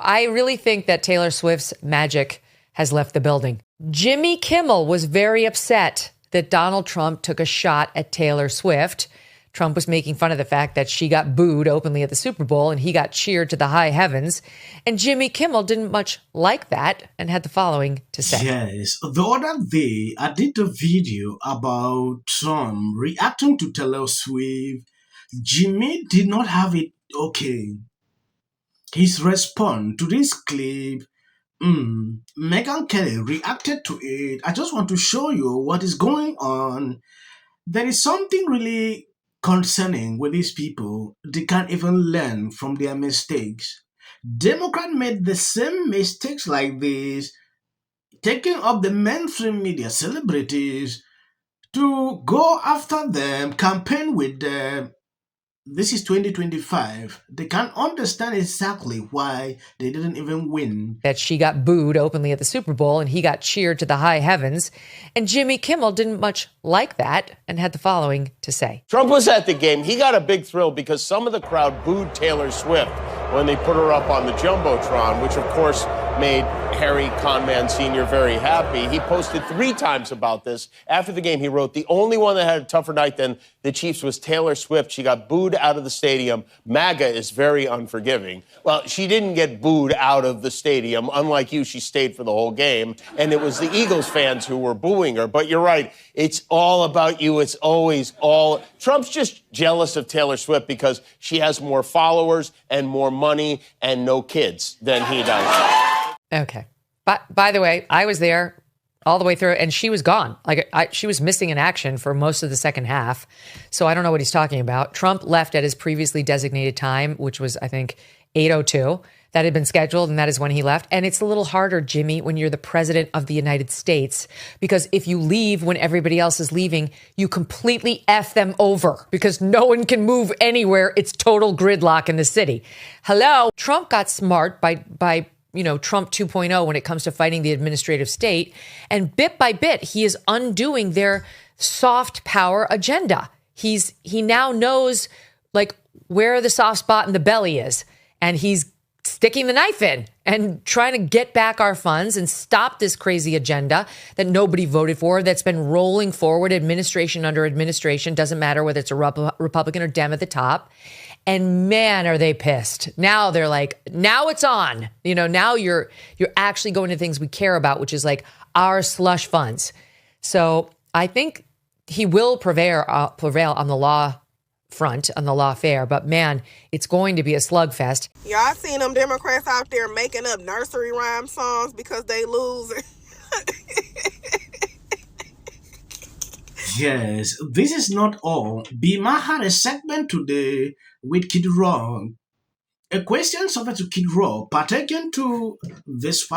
I really think that Taylor Swift's magic has left the building. Jimmy Kimmel was very upset that Donald Trump took a shot at Taylor Swift. Trump was making fun of the fact that she got booed openly at the Super Bowl and he got cheered to the high heavens. And Jimmy Kimmel didn't much like that and had the following to say. Yes, the other day I did a video about Trump reacting to Taylor Swift. Jimmy did not have it okay. His response to this clip, Megyn Kelly reacted to it. I just want to show you what is going on. There is something really concerning with these people. They can't even learn from their mistakes. Democrats made the same mistakes like this, taking up the mainstream media celebrities to go after them, campaign with them. This is 2025. They can't understand exactly why they didn't even win. That she got booed openly at the Super Bowl and he got cheered to the high heavens. And Jimmy Kimmel didn't much like that and had the following to say. Trump was at the game. He got a big thrill because some of the crowd booed Taylor Swift when they put her up on the Jumbotron, which of course made Harry Conman Sr. very happy. He posted 3 times about this. After the game, he wrote, the only one that had a tougher night than the Chiefs was Taylor Swift. She got booed out of the stadium. MAGA is very unforgiving. Well, she didn't get booed out of the stadium. Unlike you, she stayed for the whole game. And it was the Eagles fans who were booing her. But you're right. It's all about you. It's always all. Trump's just jealous of Taylor Swift because she has more followers and more money and no kids than he does. Okay. But by the way, I was there all the way through and she was gone. She was missing in action for most of the second half. So I don't know what he's talking about. Trump left at his previously designated time, which was, I think, 8:02. That had been scheduled and that is when he left. And it's a little harder, Jimmy, when you're the president of the United States, because if you leave when everybody else is leaving, you completely F them over because no one can move anywhere. It's total gridlock in the city. Hello. Trump got smart by Trump 2.0 when it comes to fighting the administrative state. And bit by bit, he is undoing their soft power agenda. He now knows where the soft spot in the belly is. And he's sticking the knife in and trying to get back our funds and stop this crazy agenda that nobody voted for, that's been rolling forward administration under administration. Doesn't matter whether it's a Republican or Dem at the top. And man, are they pissed. Now they're like, now it's on. Now you're actually going to things we care about, which is like our slush funds. So I think he will prevail on the law front, on the lawfare. But man, it's going to be a slugfest. Y'all seen them Democrats out there making up nursery rhyme songs because they lose. Yes, this is not all. Bima had a segment today with Kid Rock. A question surveyed to Kid Rock pertaining to this.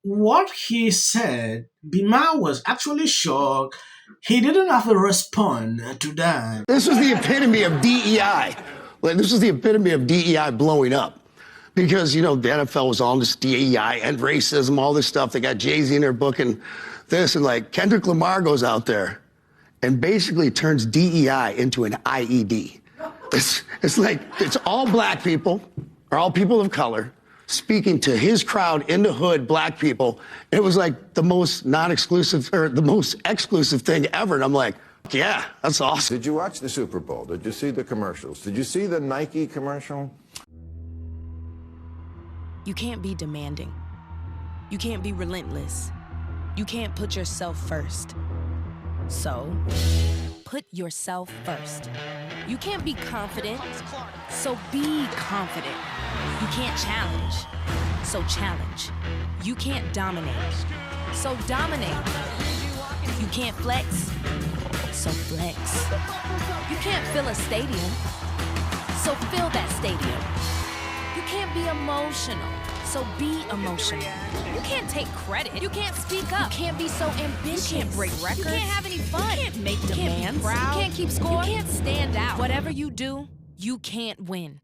What he said, Bima was actually shocked. He didn't have to respond to that. This was the epitome of DEI. This was the epitome of DEI blowing up. Because, the NFL was all this DEI and racism, all this stuff. They got Jay-Z in their book and this. And Kendrick Lamar goes out there and basically turns DEI into an IED. It's all black people, or all people of color, speaking to his crowd in the hood, black people. It was the most non-exclusive, or the most exclusive thing ever. And I'm like, yeah, that's awesome. Did you watch the Super Bowl? Did you see the commercials? Did you see the Nike commercial? You can't be demanding. You can't be relentless. You can't put yourself first. So, put yourself first. You can't be confident, so be confident. You can't challenge, so challenge. You can't dominate, so dominate. You can't flex, so flex. You can't fill a stadium, so fill that stadium. You can't be emotional, so be emotional. You can't take credit. You can't speak up. You can't be so ambitious. You can't break records. You can't have any fun. You can't make demands. You can't keep score. You can't stand out. Whatever you do, you can't win.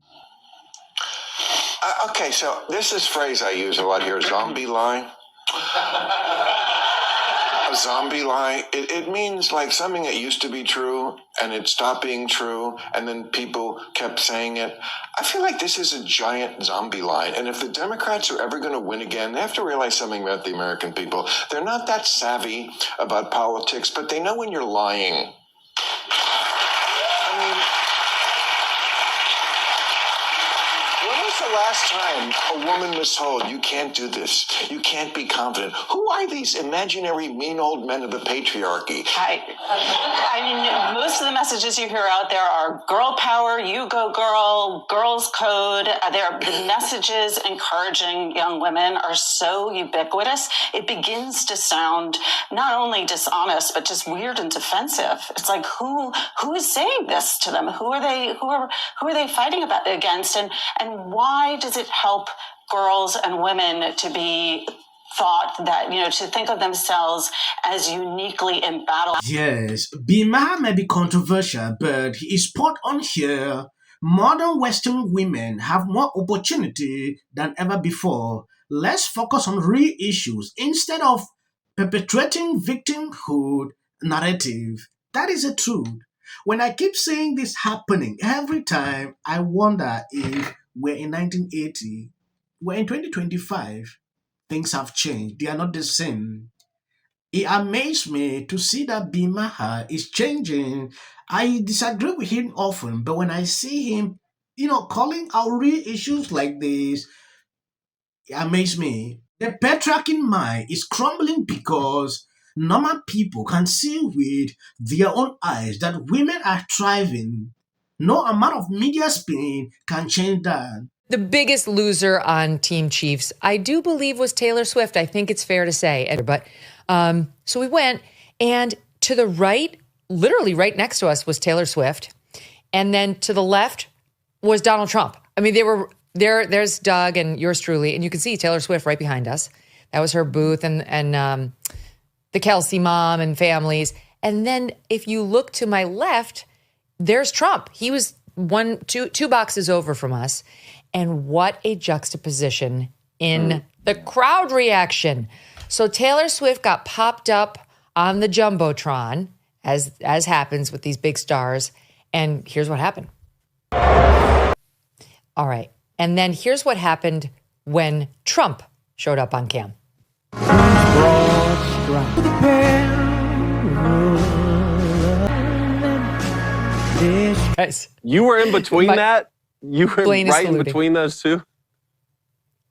Okay, so this is a phrase I use a lot here, zombie lie. A zombie lie, it means something that used to be true and it stopped being true, and then people kept saying it. I feel like this is a giant zombie line, and if the Democrats are ever going to win again, they have to realize something about the American people. They're not that savvy about politics, but they know when you're lying. I mean, when was the last time a woman was told, you can't do this, you can't be confident? Who are these imaginary mean old men of the patriarchy? I mean, most of the messages you hear out there are girl power, you go girl, girls code. The messages encouraging young women are so ubiquitous. It begins to sound not only dishonest, but just weird and defensive. It's like, who is saying this to them? Who are they fighting against? And why does it help girls and women to be thought that, to think of themselves as uniquely in battle? Yes, Maher may be controversial, but he is spot on here. Modern Western women have more opportunity than ever before. Let's focus on real issues instead of perpetuating victimhood narrative. That is the truth. When I keep seeing this happening every time, I wonder if we're in 1980, we're in 2025. Things have changed. They are not the same. It amazed me to see that Maher is changing. I disagree with him often, but when I see him, calling out real issues like this, it amazes me. The patriarchy mind is crumbling because normal people can see with their own eyes that women are thriving. No amount of media spin can change that. The biggest loser on Team Chiefs, I do believe, was Taylor Swift. I think it's fair to say. But so we went, and to the right, literally right next to us, was Taylor Swift. And then to the left was Donald Trump. I mean, they were there. There's Doug and yours truly. And you can see Taylor Swift right behind us. That was her booth, and the Kelsey mom and families. And then if you look to my left, there's Trump. He was two boxes over from us. And what a juxtaposition in the crowd reaction. So Taylor Swift got popped up on the Jumbotron, as happens with these big stars. And here's what happened. All right. And then here's what happened when Trump showed up on cam. Guys, you were in between that? You were right in between those two?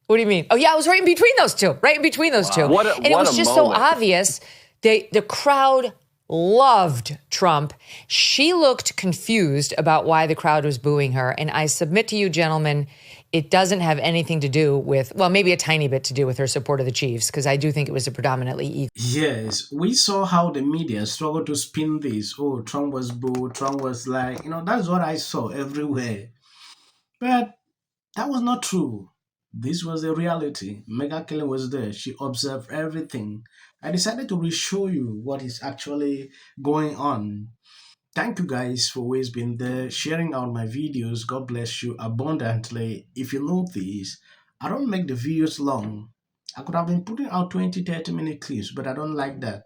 What do you mean? Oh, yeah, I was right in between those two. Right in between those two. And it was just so obvious. The crowd loved Trump. She looked confused about why the crowd was booing her. And I submit to you, gentlemen, it doesn't have anything to do with, well, maybe a tiny bit to do with her support of the Chiefs, because I do think it was a predominantly ego. Yes, we saw how the media struggled to spin this. Oh, Trump was booed. Trump was like, that's what I saw everywhere. But that was not true. This was the reality. Megyn Kelly was there. She observed everything. I decided to re-show you what is actually going on. Thank you guys for always being there, sharing out my videos. God bless you abundantly. If you notice, I don't make the videos long. I could have been putting out 20-30 minute clips, but I don't like that.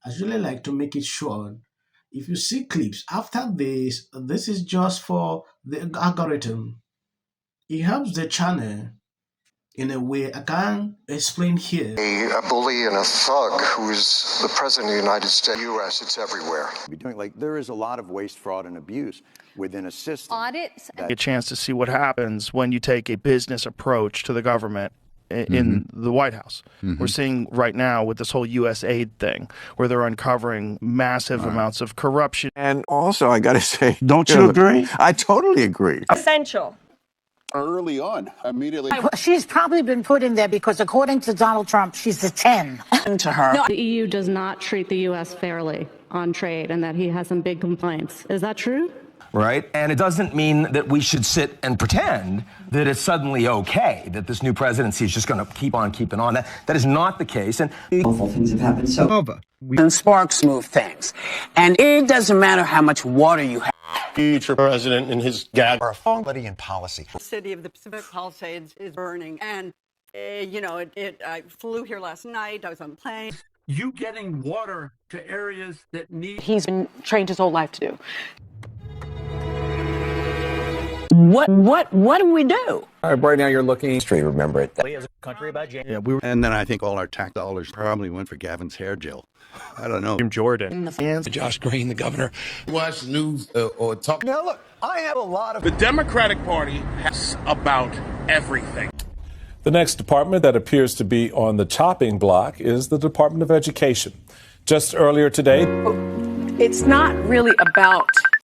I really like to make it short. If you see clips after this is just for the algorithm. It helps the channel in a way I can't explain here. A bully and a thug who's the president of the United States, U.S., it's everywhere. There is a lot of waste, fraud, and abuse within a system. Audits. A chance to see what happens when you take a business approach to the government in the White House. We're seeing right now with this whole U.S. aid thing, where they're uncovering massive amounts of corruption. And also, I got to say, don't you agree? I totally agree. Essential. Early on, immediately. She's probably been put in there because, according to Donald Trump, she's a 10 to her. No, the EU does not treat the U.S. fairly on trade, and that he has some big complaints. Is that true? Right? And it doesn't mean that we should sit and pretend that it's suddenly okay, that this new presidency is just going to keep on keeping on. That is not the case. And awful things have happened. And sparks move things. And it doesn't matter how much water you have. Future president and his gag are authority and policy. The city of the Pacific Palisades is burning. And, I flew here last night. I was on a plane. you getting water to areas that need. He's been trained his whole life to do. What do we do? All right, right now you're looking straight. Remember it. As a country about Yeah, and then I think all our tax dollars probably went for Gavin's hair gel. I don't know. Jim Jordan. In the fans. Josh Green, the governor. Watch the news or talk. Now look, I have a lot of. The Democratic Party has about everything. The next department that appears to be on the chopping block is the Department of Education. Just earlier today. It's not really about